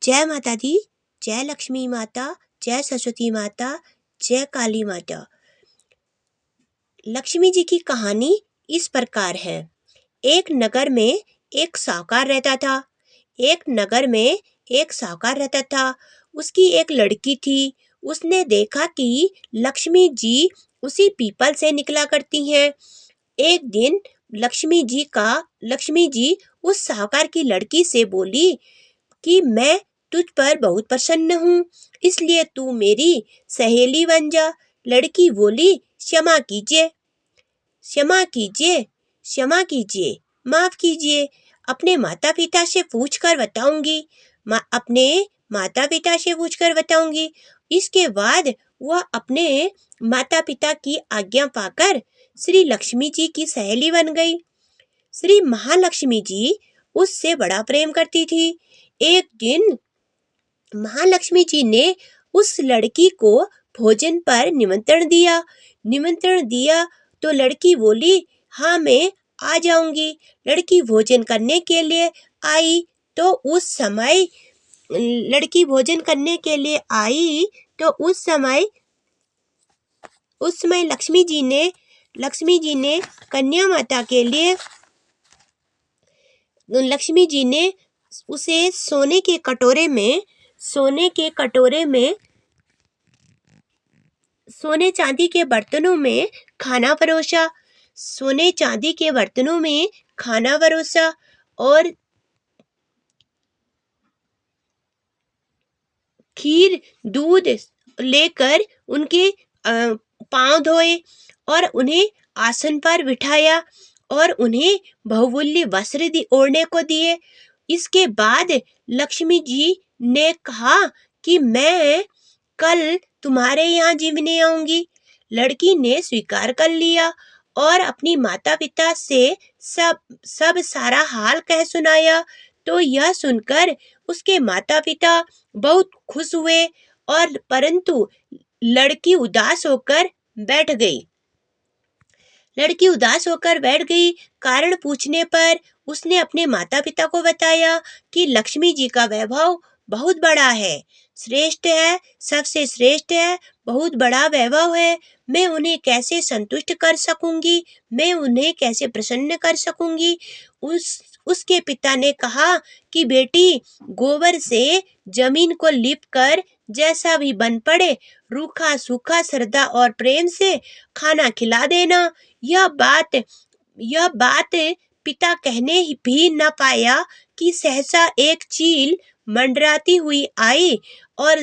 जय माता दी, जय लक्ष्मी माता, जय सरस्वती माता, जय काली माता। लक्ष्मी जी की कहानी इस प्रकार है। एक नगर में एक साहूकार रहता था। एक नगर में एक साहूकार रहता था। उसकी एक लड़की थी। उसने देखा कि लक्ष्मी जी उसी पीपल से निकला करती हैं। एक दिन लक्ष्मी जी उस साहूकार की लड़की से बोली कि मैं तुझ पर बहुत प्रसन्न हूँ, इसलिए तू मेरी सहेली बन जा। लड़की बोली, क्षमा कीजिए, क्षमा कीजिए, क्षमा कीजिए, माफ कीजिए, अपने माता पिता से पूछकर बताऊंगी, अपने माता पिता से पूछकर बताऊंगी। इसके बाद वह अपने माता पिता की आज्ञा पाकर श्री लक्ष्मी जी की सहेली बन गई। श्री महालक्ष्मी जी उससे बड़ा प्रेम करती थी। एक दिन महालक्ष्मी जी ने उस लड़की को भोजन पर निमंत्रण दिया तो लड़की बोली, हाँ मैं आ जाऊंगी। लड़की भोजन करने के लिए आई तो उस समय लक्ष्मी जी ने कन्या माता के लिए लक्ष्मी जी ने उसे सोने के कटोरे में सोने चांदी के बर्तनों में खाना परोसा और खीर दूध लेकर उनके पांव धोए और उन्हें आसन पर बिठाया और उन्हें बहुमूल्य वस्त्र ओढ़ने को दिए। इसके बाद लक्ष्मी जी ने कहा कि मैं कल तुम्हारे यहाँ जीवने आऊंगी। लड़की ने स्वीकार कर लिया और अपनी माता पिता से सब सारा हाल कह सुनाया। तो यह सुनकर उसके माता पिता बहुत खुश हुए और परंतु लड़की उदास होकर बैठ गई। कारण पूछने पर उसने अपने माता पिता को बताया कि लक्ष्मी जी का वैभव बहुत बड़ा है, श्रेष्ठ है, सबसे श्रेष्ठ है, बहुत बड़ा वैभव है। मैं उन्हें कैसे संतुष्ट कर सकूंगी, मैं उन्हें कैसे प्रसन्न कर सकूंगी। उसके पिता ने कहा कि बेटी, गोबर से जमीन को लीपकर जैसा भी बन पड़े रूखा सूखा श्रद्धा और प्रेम से खाना खिला देना। यह बात पिता कहने भी न पाया कि सहसा एक चील मंडराती हुई आई और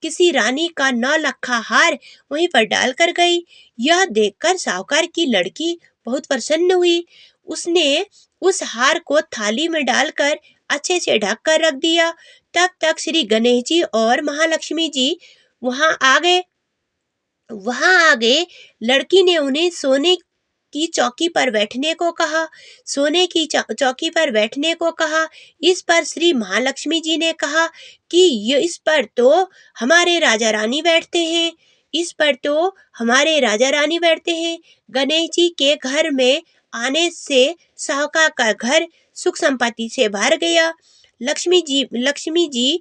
किसी रानी का 9 लखा हार वहीं पर डाल कर गई। यह देखकर साहूकार की लड़की बहुत प्रसन्न हुई। उसने उस हार को थाली में डालकर अच्छे से ढक कर रख दिया। तब तक श्री गणेश जी और महालक्ष्मी जी वहां आ गए। लड़की ने उन्हें सोने की चौकी पर बैठने को कहा। इस पर श्री महालक्ष्मी जी ने कहा कि इस पर तो हमारे राजा रानी बैठते हैं। गणेश जी के घर में आने से साहूकार का घर सुख संपत्ति से भर गया। लक्ष्मी जी